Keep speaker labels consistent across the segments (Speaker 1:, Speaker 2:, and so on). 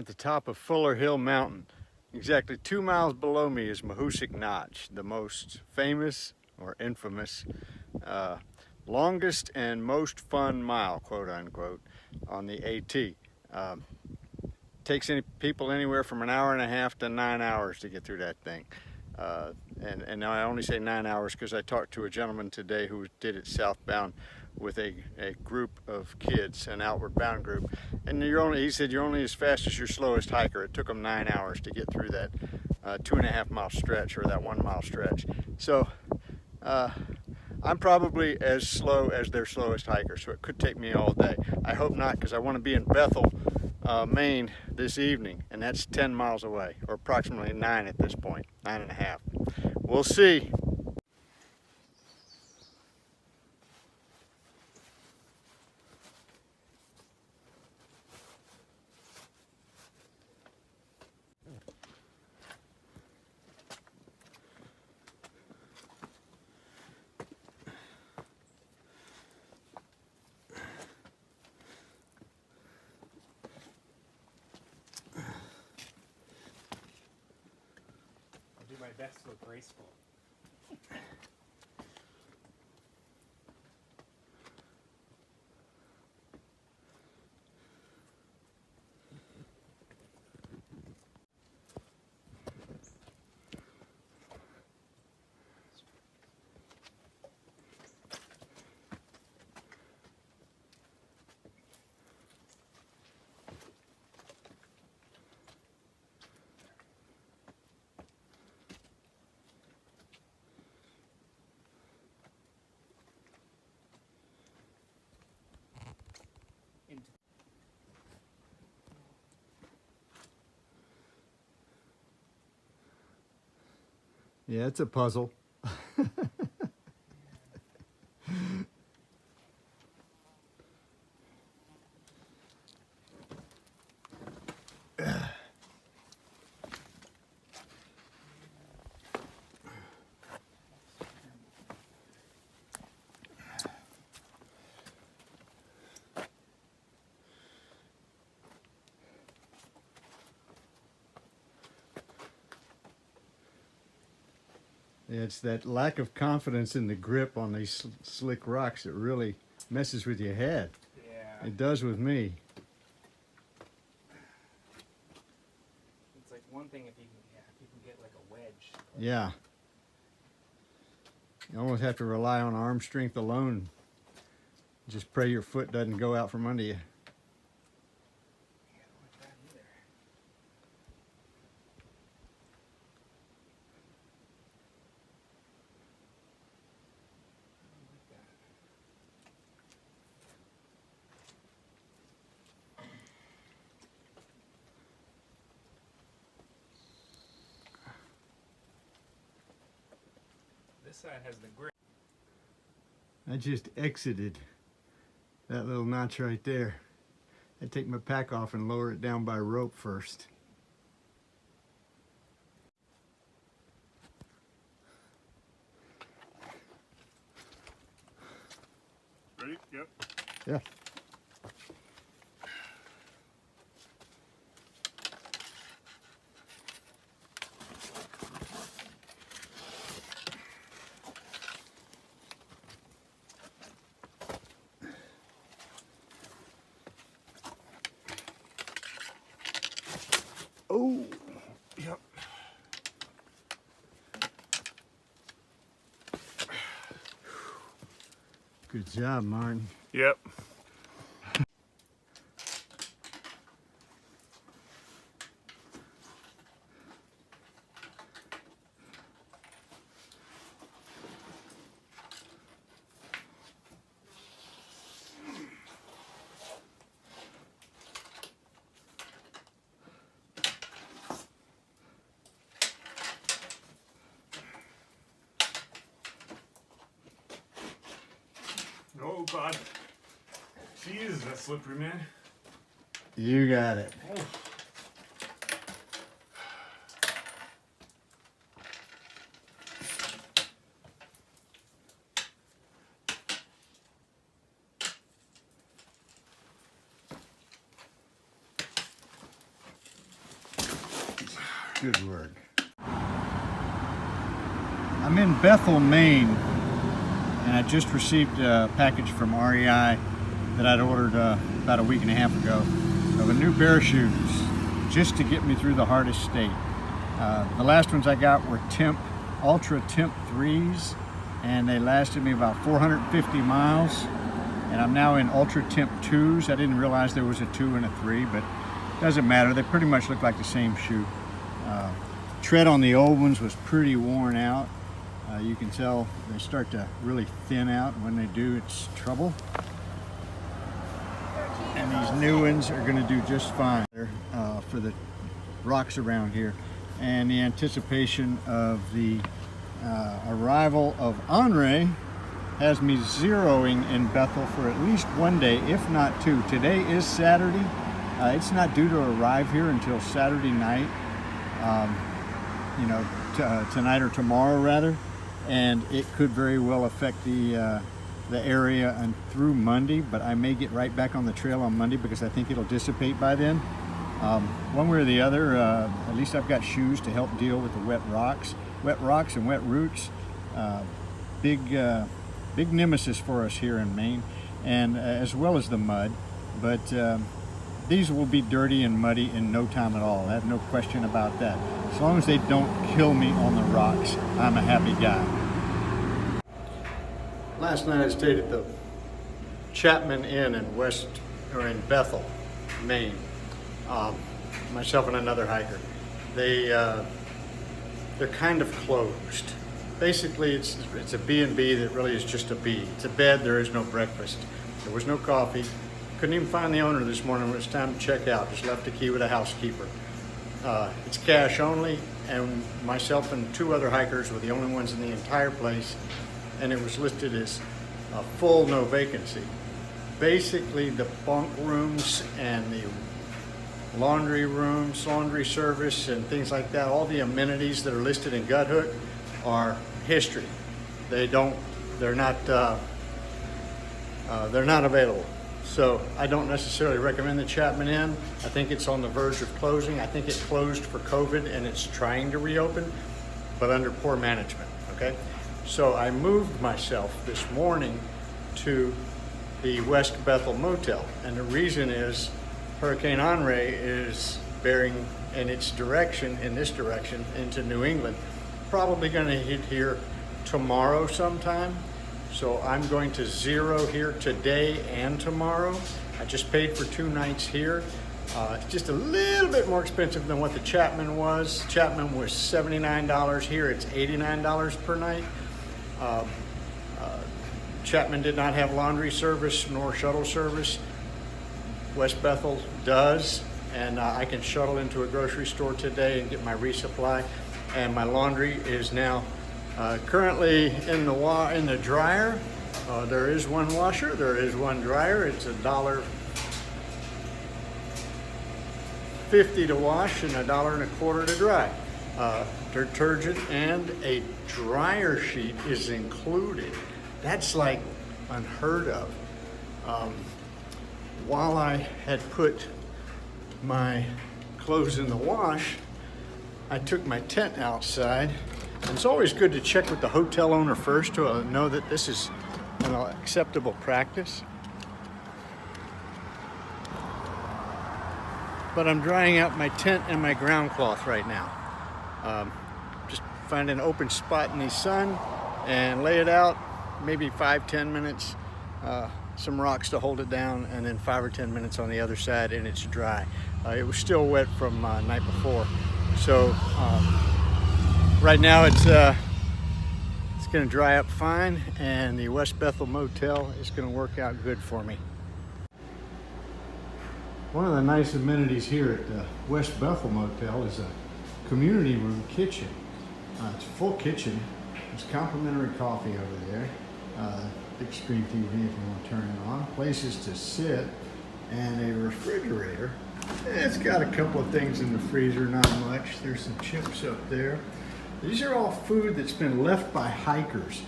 Speaker 1: I'm at the top of Fuller Hill Mountain. Exactly 2 miles below me is Mahoosuc Notch, the most famous or infamous, longest and most fun mile, quote unquote, on the AT. Takes people anywhere from an hour and a half to 9 hours to get through that thing. And I only say 9 hours because I talked to a gentleman today who did it southbound with a group of kids, an outward bound group, and he said you're only as fast as your slowest hiker. It took them 9 hours to get through that 2.5 mile stretch, or that 1 mile stretch. So I'm probably as slow as their slowest hiker, so it could take me all day. I hope not, because I want to be in Bethel, Maine this evening, and that's 10 miles away, or approximately 9 at this point, 9.5. We'll see.
Speaker 2: My best to look graceful.
Speaker 1: Yeah, it's a puzzle. It's that lack of confidence in the grip on these slick rocks that really messes with your head.
Speaker 2: Yeah.
Speaker 1: It does with me.
Speaker 2: It's like one thing if you can get like a wedge.
Speaker 1: Yeah. You almost have to rely on arm strength alone. Just pray your foot doesn't go out from under you.
Speaker 2: This side has the grip.
Speaker 1: I just exited that little notch right there. I take my pack off and lower it down by rope first.
Speaker 3: Ready? Yep.
Speaker 1: Yeah. Oh,
Speaker 3: Yep.
Speaker 1: good job, Martin.
Speaker 3: Yep. Oh God. Jesus, that's slippery, man.
Speaker 1: You got it.
Speaker 3: Oh.
Speaker 1: Good work. I'm in Bethel, Maine, and I just received a package from REI that I'd ordered about a week and a half ago of a new pair of shoes just to get me through the hardest state. The last ones I got were Ultra Temp 3s, and they lasted me about 450 miles. And I'm now in Ultra Temp 2s. I didn't realize there was a 2 and a 3, but it doesn't matter. They pretty much look like the same shoe. Tread on the old ones was pretty worn out. You can tell they start to really thin out. When they do, it's trouble. And these new ones are going to do just fine for the rocks around here. And the anticipation of the arrival of Henri has me zeroing in Bethel for at least one day, if not two. Today is Saturday. It's not due to arrive here until Saturday night, tonight or tomorrow rather. And it could very well affect the area and through Monday, but I may get right back on the trail on Monday because I think it'll dissipate by then. One way or the other, at least I've got shoes to help deal with the wet rocks and wet roots. Big nemesis for us here in Maine, and as well as the mud. But these will be dirty and muddy in no time at all. I have no question about that. As long as they don't kill me on the rocks, I'm a happy guy. Last night I stayed at the Chapman Inn in Bethel, Maine. Myself and another hiker. They're kind of closed. Basically, it's a B&B that really is just a B. It's a bed. There is no breakfast. There was no coffee. Couldn't even find the owner this morning when it was time to check out. Just left the key with a housekeeper. It's cash only, and myself and two other hikers were the only ones in the entire place, and it was listed as full, no vacancy. Basically, the bunk rooms and the laundry rooms, laundry service, and things like that, all the amenities that are listed in Guthook are history. They're not available. So I don't necessarily recommend the Chapman Inn. I think it's on the verge of closing. I think it closed for COVID and it's trying to reopen, but under poor management, okay? So I moved myself this morning to the West Bethel Motel, and the reason is Hurricane Henri is bearing in this direction, into New England. Probably going to hit here tomorrow sometime. So I'm going to zero here today and tomorrow. I just paid for 2 nights here. It's just a little bit more expensive than what the Chapman was. Chapman was $79 here. It's $89 per night. Chapman did not have laundry service nor shuttle service. West Bethel does, and I can shuttle into a grocery store today and get my resupply. And my laundry is now currently in the dryer. There is one washer, there is one dryer. It's $1.50 to wash and $1.25 to dry. Detergent and a dryer sheet is included. That's like unheard of. While I had put my clothes in the wash, I took my tent outside. And it's always good to check with the hotel owner first to know that this is an acceptable practice. But I'm drying out my tent and my ground cloth right now. Just find an open spot in the sun and lay it out, maybe 5-10 minutes. Some rocks to hold it down, and then 5 or 10 minutes on the other side, and it's dry. It was still wet from night before, so right now it's going to dry up fine, and the West Bethel Motel is going to work out good for me. One of the nice amenities here at the West Bethel Motel is a community room kitchen. It's a full kitchen. There's complimentary coffee over there. Big screen TV if you want to turn it on. Places to sit, and a refrigerator. It's got a couple of things in the freezer, not much. There's some chips up there. These are all food that's been left by hikers.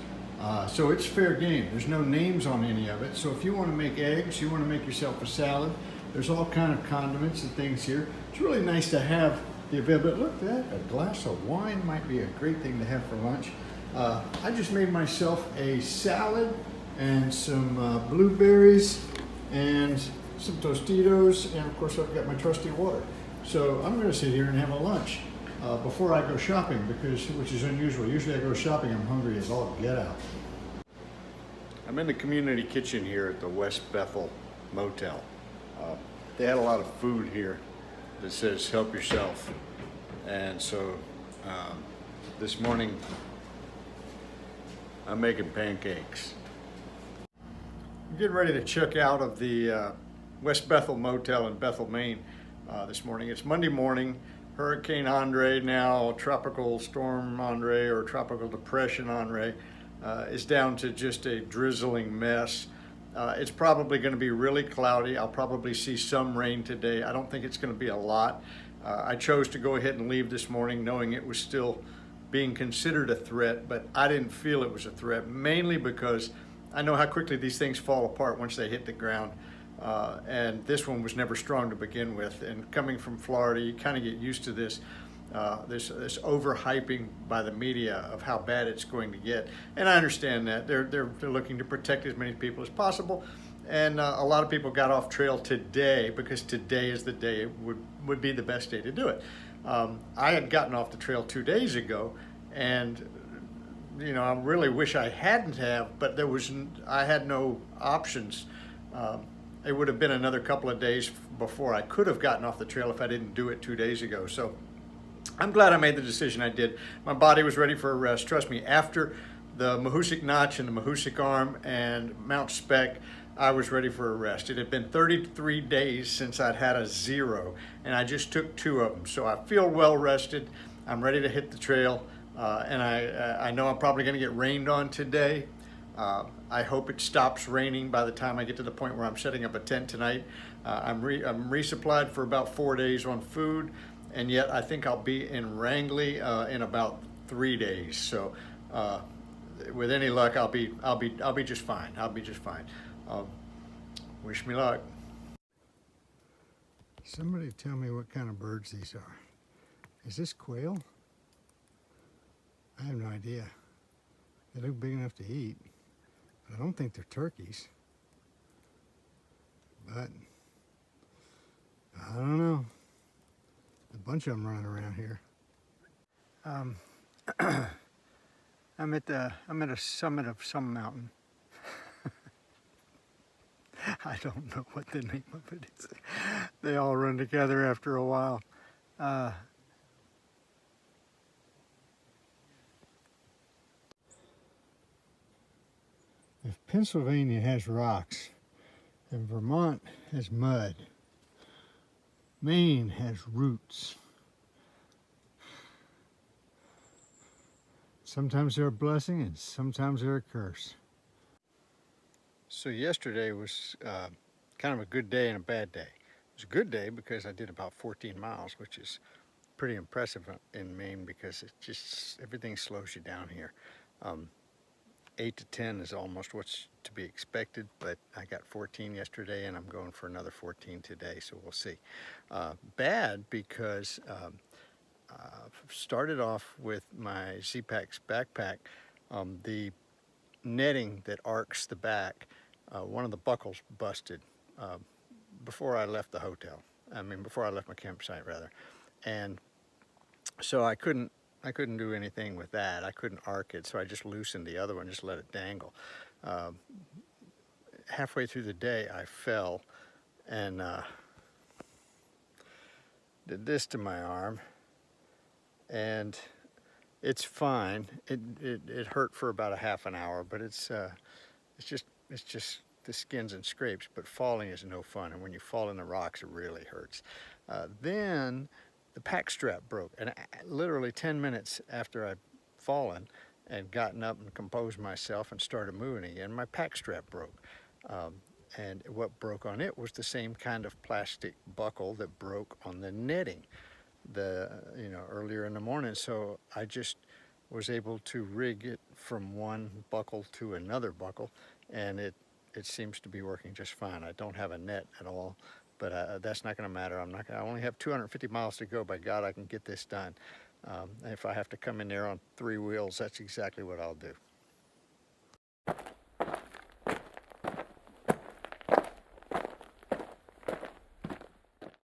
Speaker 1: So it's fair game. There's no names on any of it. So if you want to make eggs, you want to make yourself a salad, there's all kind of condiments and things here. It's really nice to have the availability. Look, that a glass of wine might be a great thing to have for lunch. I just made myself a salad and some blueberries and some Tostitos, and of course I've got my trusty water. So I'm going to sit here and have a lunch before I go shopping, which is unusual. Usually I go shopping, I'm hungry as all get out. I'm in the community kitchen here at the West Bethel Motel. They had a lot of food here that says help yourself, and so this morning I'm making pancakes. I'm getting ready to check out of the West Bethel Motel in Bethel, Maine this morning. It's Monday morning. Hurricane Andre, now Tropical Storm Andre or Tropical Depression Andre, is down to just a drizzling mess. It's probably going to be really cloudy. I'll probably see some rain today. I don't think it's going to be a lot. I chose to go ahead and leave this morning knowing it was still being considered a threat, but I didn't feel it was a threat, mainly because I know how quickly these things fall apart once they hit the ground. And this one was never strong to begin with. And coming from Florida, you kind of get used to this overhyping by the media of how bad it's going to get. And I understand that they're looking to protect as many people as possible. And a lot of people got off trail today because today is the day it would be the best day to do it. I had gotten off the trail 2 days ago, and you know, I really wish I hadn't have, but I had no options. It would have been another couple of days before I could have gotten off the trail if I didn't do it 2 days ago. So I'm glad I made the decision I did. My body was ready for a rest. Trust me, after the Mahoosuc Notch and the Mahoosuc Arm and Mount Spec, I was ready for a rest. It had been 33 days since I'd had a 0, and I just took 2 of them. So I feel well rested. I'm ready to hit the trail, and I know I'm probably going to get rained on today. I hope it stops raining by the time I get to the point where I'm setting up a tent tonight. I'm resupplied for about 4 days on food, and yet I think I'll be in Wrangley in about 3 days. So with any luck, I'll be just fine. I'll be just fine. Wish me luck. Somebody tell me what kind of birds these are. Is this quail? I have no idea. They look big enough to eat. I don't think they're turkeys, but I don't know. A bunch of them running around here. I'm at a summit of some mountain. I don't know what the name of it is. They all run together after a while. If Pennsylvania has rocks and Vermont has mud, Maine has roots. Sometimes they're a blessing and sometimes they're a curse. So yesterday was kind of a good day and a bad day. It was a good day because I did about 14 miles, which is pretty impressive in Maine because it just, everything slows you down here. 8 to 10 is almost what's to be expected, but I got 14 yesterday and I'm going for another 14 today, so we'll see. Bad because started off with my Z-Packs backpack. The netting that arcs the back, one of the buckles busted before I left the hotel. Before I left my campsite rather. And so I couldn't do anything with that. I couldn't arc it, so I just loosened the other one, just let it dangle. Halfway through the day, I fell and did this to my arm, and it's fine. It hurt for about a half an hour, but it's just the skins and scrapes. But falling is no fun, and when you fall in the rocks, it really hurts. Then the pack strap broke, and literally 10 minutes after I'd fallen and gotten up and composed myself and started moving again, my pack strap broke. And what broke on it was the same kind of plastic buckle that broke on the netting earlier in the morning. So I just was able to rig it from one buckle to another buckle, and it seems to be working just fine. I don't have a net at all. But that's not going to matter. I only have 250 miles to go. By God, I can get this done. If I have to come in there on 3 wheels, that's exactly what I'll do.